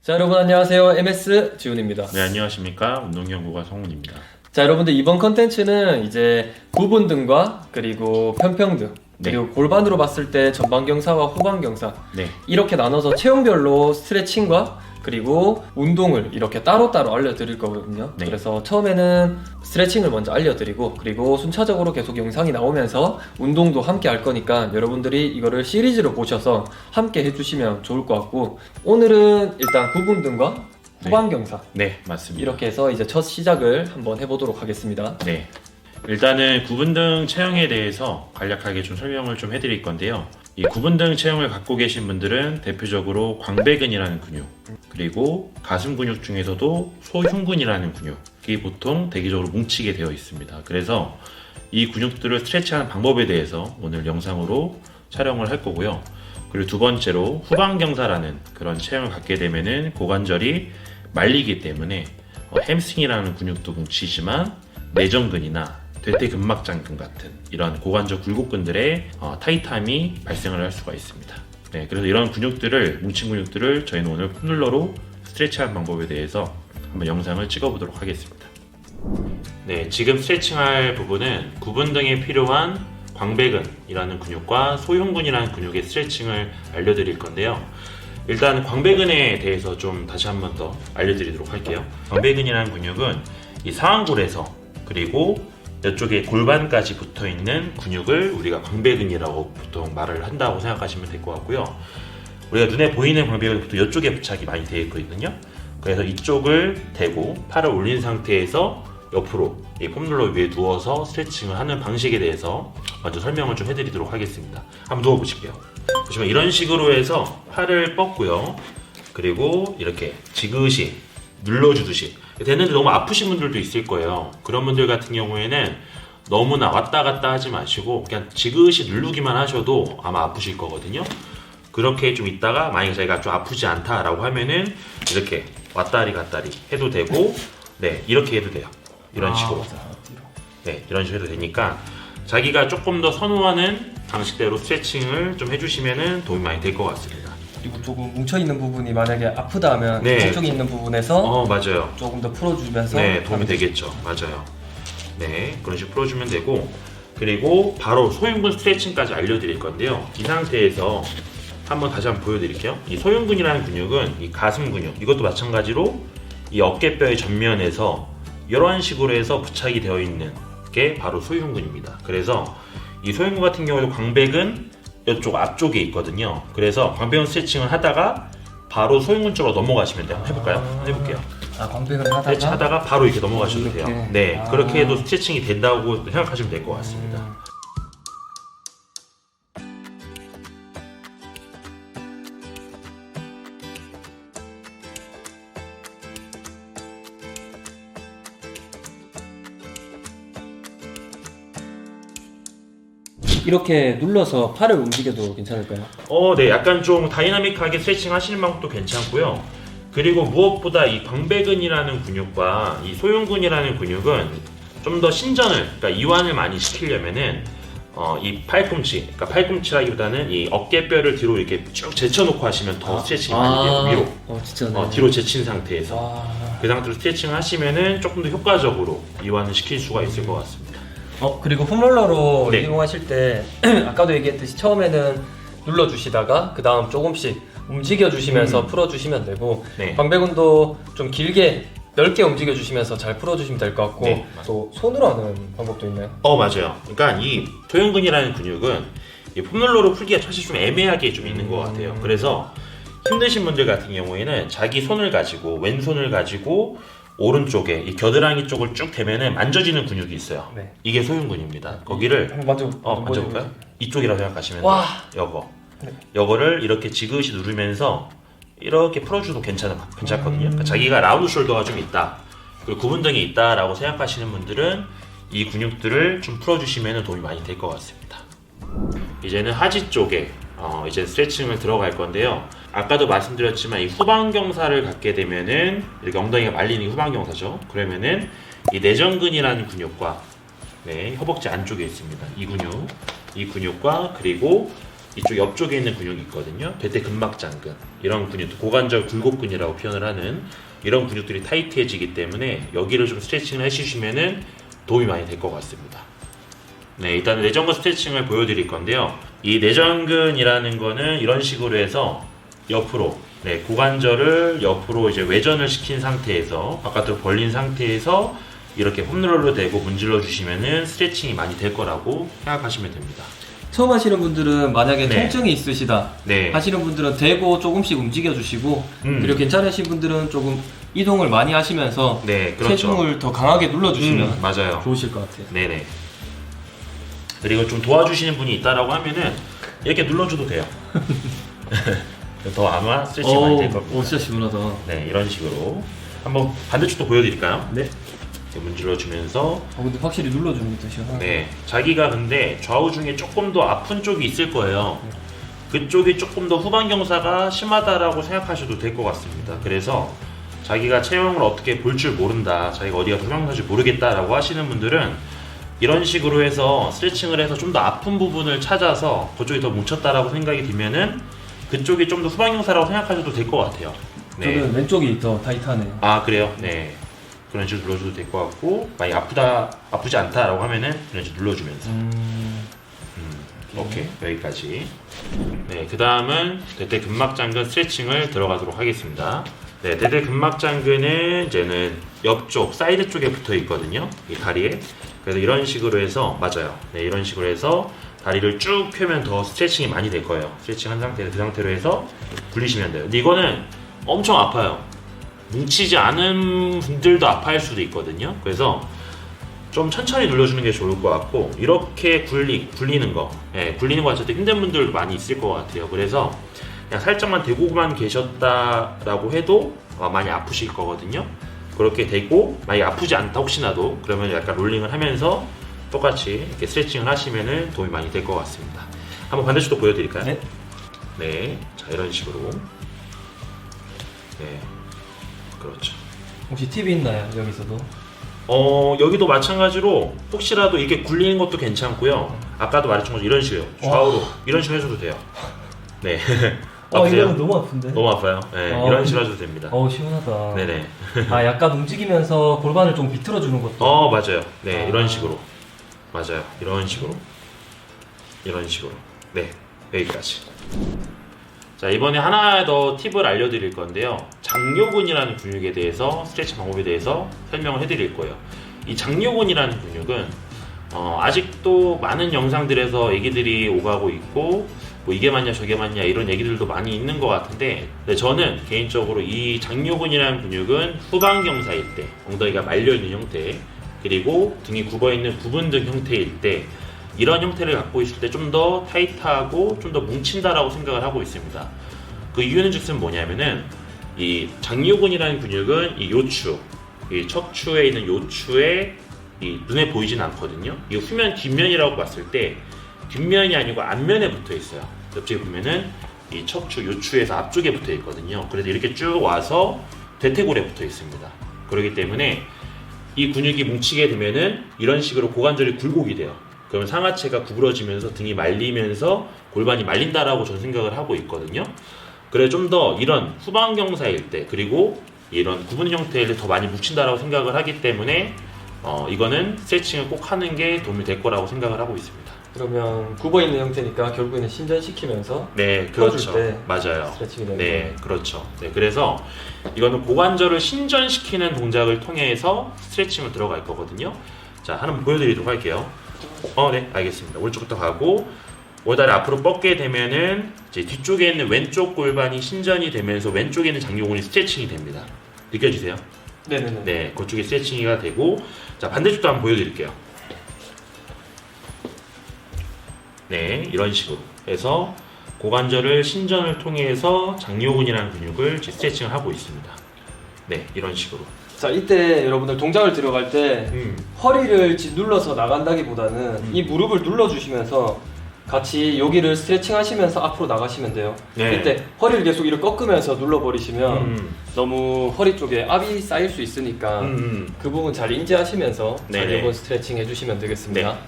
자, 여러분 안녕하세요. MS 지훈입니다. 네, 안녕하십니까. 운동연구가 성훈입니다. 자, 여러분들 이번 컨텐츠는 이제 구분 등과 그리고 편평 등 네. 그리고 골반으로 봤을 때 전방 경사와 후방 경사 네, 이렇게 나눠서 체형별로 스트레칭과 그리고 운동을 이렇게 따로따로 알려드릴 거거든요. 네. 그래서 처음에는 스트레칭을 먼저 알려드리고 그리고 순차적으로 계속 영상이 나오면서 운동도 함께 할 거니까 여러분들이 이거를 시리즈로 보셔서 함께 해주시면 좋을 것 같고, 오늘은 일단 구분 등과 후방 경사 네, 맞습니다. 이렇게 해서 이제 첫 시작을 한번 해보도록 하겠습니다. 네, 일단은 구분등 체형에 대해서 간략하게 좀 설명을 좀 해드릴 건데요. 이 구분등 체형을 갖고 계신 분들은 대표적으로 광배근이라는 근육, 그리고 가슴 근육 중에서도 소흉근이라는 근육이 보통 대기적으로 뭉치게 되어 있습니다. 그래서 이 근육들을 스트레치하는 방법에 대해서 오늘 영상으로 촬영을 할 거고요. 그리고 두 번째로 후방경사라는 그런 체형을 갖게 되면은 고관절이 말리기 때문에 햄스트링이라는 근육도 뭉치지만 내전근이나 대퇴근막장근 같은 이런 고관절 굴곡근들의 타이트함이 발생을 할 수가 있습니다. 네, 그래서 이런 근육들을 뭉친 근육들을 저희는 오늘 폼롤러로 스트레치하는 방법에 대해서 한번 영상을 찍어보도록 하겠습니다. 네, 지금 스트레칭할 부분은 구분 등에 필요한 광배근이라는 근육과 소흉근이라는 근육의 스트레칭을 알려드릴 건데요. 일단 광배근에 대해서 좀 다시 한번 더 알려드리도록 할게요. 광배근이라는 근육은 이 상완골에서 그리고 이쪽에 골반까지 붙어있는 근육을 우리가 광배근이라고 보통 말을 한다고 생각하시면 될 것 같고요. 우리가 눈에 보이는 광배근은 보통 이쪽에 부착이 많이 되어 있거든요. 그래서 이쪽을 대고 팔을 올린 상태에서 옆으로 이 폼롤러 위에 누워서 스트레칭을 하는 방식에 대해서 먼저 설명을 좀 해드리도록 하겠습니다. 한번 누워보실게요. 보시면 이런 식으로 해서 팔을 뻗고요. 그리고 이렇게 지그시 눌러주듯이 되는데 너무 아프신 분들도 있을 거예요. 그런 분들 같은 경우에는 너무나 왔다 갔다 하지 마시고 그냥 지그시 누르기만 하셔도 아마 아프실 거거든요. 그렇게 좀 있다가 만약에 자기가 좀 아프지 않다라고 하면은 이렇게 왔다리 갔다리 해도 되고, 네, 이렇게 해도 돼요. 이런 식으로. 네, 이런 식으로 해도 되니까 자기가 조금 더 선호하는 방식대로 스트레칭을 좀 해주시면은 도움이 많이 될 것 같습니다. 그리고 조금 뭉쳐있는 부분이 만약에 아프다 하면 네. 뒤쪽에 있는 부분에서 맞아요. 조금 더 풀어주면서 네, 도움이 되겠죠. 맞아요. 네, 그런 식으로 풀어주면 되고, 그리고 바로 소흉근 스트레칭까지 알려드릴 건데요. 이 상태에서 다시 한번 보여드릴게요. 이 소흉근이라는 근육은 이 가슴 근육, 이것도 마찬가지로 이 어깨뼈의 전면에서 이런 식으로 해서 부착이 되어 있는 게 바로 소흉근입니다. 그래서 이 소흉근 같은 경우에도 광배근 이쪽 앞쪽에 있거든요. 그래서 광배근 스트레칭을 하다가 바로 소흉근 쪽으로 넘어가시면 돼요. 한번 해볼까요? 한번 해볼게요. 광배근을 하다가 스트레치 하다가 바로 이렇게 넘어가셔도 이렇게. 돼요. 네, 그렇게 해도 스트레칭이 된다고 생각하시면 될 것 같습니다. 이렇게 눌러서 팔을 움직여도 괜찮을까요? 네, 약간 좀 다이나믹하게 스트레칭 하시는 방법도 괜찮고요. 그리고 무엇보다 이 광배근이라는 근육과 이 소흉근이라는 근육은 좀 더 신전을, 그러니까 이완을 많이 시키려면은 이 팔꿈치, 그러니까 팔꿈치라기보다는 이 어깨뼈를 뒤로 이렇게 쭉 제쳐놓고 하시면 더 스트레칭이 많이 돼요. 위로. 진짜. 뒤로 제친 상태에서 그 상태로 스트레칭을 하시면은 조금 더 효과적으로 이완을 시킬 수가 있을 것 같습니다. 그리고 폼롤러로 네. 이용하실 때 아까도 얘기했듯이 처음에는 눌러주시다가 그 다음 조금씩 움직여주시면서 풀어주시면 되고, 네. 광배근도 좀 길게 넓게 움직여주시면서 잘 풀어주시면 될 것 같고, 네, 또 손으로 하는 방법도 있나요? 맞아요. 그러니까 이 소흉근이라는 근육은 이 폼롤러로 풀기가 사실 좀 애매하게 좀 있는 것 같아요. 그래서 힘드신 분들 같은 경우에는 자기 손을 가지고, 왼손을 가지고 오른쪽에 이 겨드랑이 쪽을 쭉 대면은 만져지는 근육이 있어요. 네. 이게 소흉근입니다. 거기를 한번 만져볼까요? 이쪽이라고 생각하시면 와. 돼요. 요거. 네. 요거를 이렇게 지그시 누르면서 이렇게 풀어줘도 괜찮거든요. 그러니까 자기가 라운드 숄더가 좀 있다, 그리고 구분등이 있다라고 생각하시는 분들은 이 근육들을 좀 풀어주시면 도움이 많이 될 것 같습니다. 이제는 하지 쪽에 이제 스트레칭을 들어갈 건데요. 아까도 말씀드렸지만 이 후방경사를 갖게 되면은 이렇게 엉덩이가 말리는 게 후방경사죠. 그러면은 이 내전근이라는 근육과, 네, 허벅지 안쪽에 있습니다. 이 근육과 그리고 이쪽 옆쪽에 있는 근육이 있거든요. 대퇴근막장근 이런 근육, 고관절 굴곡근이라고 표현을 하는 이런 근육들이 타이트해지기 때문에 여기를 좀 스트레칭을 해주시면은 도움이 많이 될 것 같습니다. 네, 일단 내전근 스트레칭을 보여드릴 건데요. 이 내전근이라는 거는 이런 식으로 해서 옆으로, 네, 고관절을 옆으로 이제 외전을 시킨 상태에서 바깥으로 벌린 상태에서 이렇게 홈롤러로 대고 문질러 주시면은 스트레칭이 많이 될 거라고 생각하시면 됩니다. 처음 하시는 분들은 만약에 네. 통증이 있으시다 네. 하시는 분들은 대고 조금씩 움직여 주시고 그리고 괜찮으신 분들은 조금 이동을 많이 하시면서 네, 그렇죠. 체중을 더 강하게 눌러주시면 맞아요. 좋으실 것 같아요. 네네. 그리고 좀 도와주시는 분이 있다라고 하면은 이렇게 눌러줘도 돼요. 더 아마 스트레칭이 많이 될 겁니다. 오, 진짜 시원하다. 네, 이런 식으로 한번 반대쪽도 보여드릴까요? 네. 이렇게 문질러주면서 근데 확실히 눌러주는 게 더 시원하다. 네, 자기가 근데 좌우 중에 조금 더 아픈 쪽이 있을 거예요. 그쪽이 조금 더 후방 경사가 심하다라고 생각하셔도 될 것 같습니다. 그래서 자기가 체형을 어떻게 볼 줄 모른다, 자기가 어디가 더 후방 경사인지 모르겠다라고 하시는 분들은 이런 식으로 해서 스트레칭을 해서 좀 더 아픈 부분을 찾아서 그쪽이 더 뭉쳤다라고 생각이 들면은 그쪽이 좀 더 후방 경사라고 생각하셔도 될 것 같아요. 네. 저는 왼쪽이 더 타이트하네요. 아, 그래요? 네. 그런 식으로 눌러줘도 될 것 같고, 만약 아프지 않다라고 하면은 그런 식으로 눌러주면서. 오케이, 여기까지. 네, 그 다음은 대퇴근막장근 스트레칭을 들어가도록 하겠습니다. 네, 대퇴근막장근은 이제는 옆쪽, 사이드 쪽에 붙어 있거든요. 이 다리에. 그래서 이런 식으로 해서, 맞아요. 네, 이런 식으로 해서 다리를 쭉 펴면 더 스트레칭이 많이 될 거예요. 스트레칭 한 상태에서 그 상태로 해서 굴리시면 돼요. 근데 이거는 엄청 아파요. 뭉치지 않은 분들도 아파할 수도 있거든요. 그래서 좀 천천히 눌러주는 게 좋을 것 같고, 이렇게 굴리는 거, 예, 굴리는 거 자체도 힘든 분들도 많이 있을 것 같아요. 그래서 그냥 살짝만 대고만 계셨다라고 해도 많이 아프실 거거든요. 그렇게 되고 만약에 아프지 않다 혹시나도 그러면 약간 롤링을 하면서 똑같이 이렇게 스트레칭을 하시면 도움이 많이 될 것 같습니다. 한번 반대쪽도 보여드릴까요? 네. 네, 자, 이런 식으로. 네, 그렇죠. 혹시 팁이 있나요? 여기서도? 여기도 마찬가지로 혹시라도 이렇게 굴리는 것도 괜찮고요. 아까도 말했던 것처럼 이런 식으로 좌우로 이런 식으로 해줘도 돼요. 네. 아프세요? 이거는 너무 아픈데? 너무 아파요. 네, 이런 식으로 해줘도 됩니다. 시원하다. 네네. 약간 움직이면서 골반을 좀 비틀어 주는 것도. 맞아요. 네, 이런 식으로. 맞아요. 이런 식으로. 이런 식으로. 네, 여기까지. 자, 이번에 하나 더 팁을 알려드릴 건데요. 장요근이라는 근육에 대해서, 스트레칭 방법에 대해서 설명을 해드릴 거예요. 이 장요근이라는 근육은 아직도 많은 영상들에서 얘기들이 오가고 있고, 뭐 이게 맞냐 저게 맞냐 이런 얘기들도 많이 있는 것 같은데, 저는 개인적으로 이 장요근이라는 근육은 후방 경사일 때, 엉덩이가 말려있는 형태, 그리고 등이 굽어있는 구분등 형태일 때, 이런 형태를 갖고 있을 때 좀 더 타이트하고 좀 더 뭉친다라고 생각을 하고 있습니다. 그 이유는 즉슨 뭐냐면은 이 장요근이라는 근육은 이 요추, 이 척추에 있는 요추에 이 눈에 보이진 않거든요. 이 후면 뒷면이라고 봤을 때 뒷면이 아니고 앞면에 붙어 있어요. 옆쪽에 보면은 이 척추 요추에서 앞쪽에 붙어 있거든요. 그래서 이렇게 쭉 와서 대퇴골에 붙어 있습니다. 그렇기 때문에 이 근육이 뭉치게 되면은 이런 식으로 고관절이 굴곡이 돼요. 그러면 상하체가 구부러지면서 등이 말리면서 골반이 말린다라고 저는 생각을 하고 있거든요. 그래서 좀 더 이런 후방 경사일 때, 그리고 이런 구분 형태일 때 더 많이 뭉친다라고 생각을 하기 때문에 이거는 스트레칭을 꼭 하는 게 도움이 될 거라고 생각을 하고 있습니다. 그러면 굽어 있는 형태니까 결국에는 신전시키면서 네, 그렇죠. 맞아요. 스트레칭이 되는 네, 거예요. 그렇죠. 네, 그래서 이거는 고관절을 신전시키는 동작을 통해서 스트레칭을 들어갈 거거든요. 자, 하나 보여드리도록 할게요. 네, 알겠습니다. 오른쪽부터 가고, 오다리 앞으로 뻗게 되면은 이제 뒤쪽에 있는 왼쪽 골반이 신전이 되면서 왼쪽에 있는 장요근이 스트레칭이 됩니다. 느껴지세요? 네네네. 네, 그쪽이 스트레칭이가 되고, 자, 반대쪽도 한번 보여드릴게요. 네, 이런 식으로 해서 고관절을 신전을 통해서 장요근이라는 근육을 스트레칭을 하고 있습니다. 네, 이런 식으로. 자, 이때 여러분들 동작을 들어갈 때 허리를 눌러서 나간다기보다는 이 무릎을 눌러주시면서 같이 여기를 스트레칭 하시면서 앞으로 나가시면 돼요. 네. 이때 허리를 계속 이렇게 꺾으면서 눌러버리시면 너무 허리 쪽에 압이 쌓일 수 있으니까 그 부분 잘 인지하시면서 네네. 장요근 스트레칭 해주시면 되겠습니다. 네.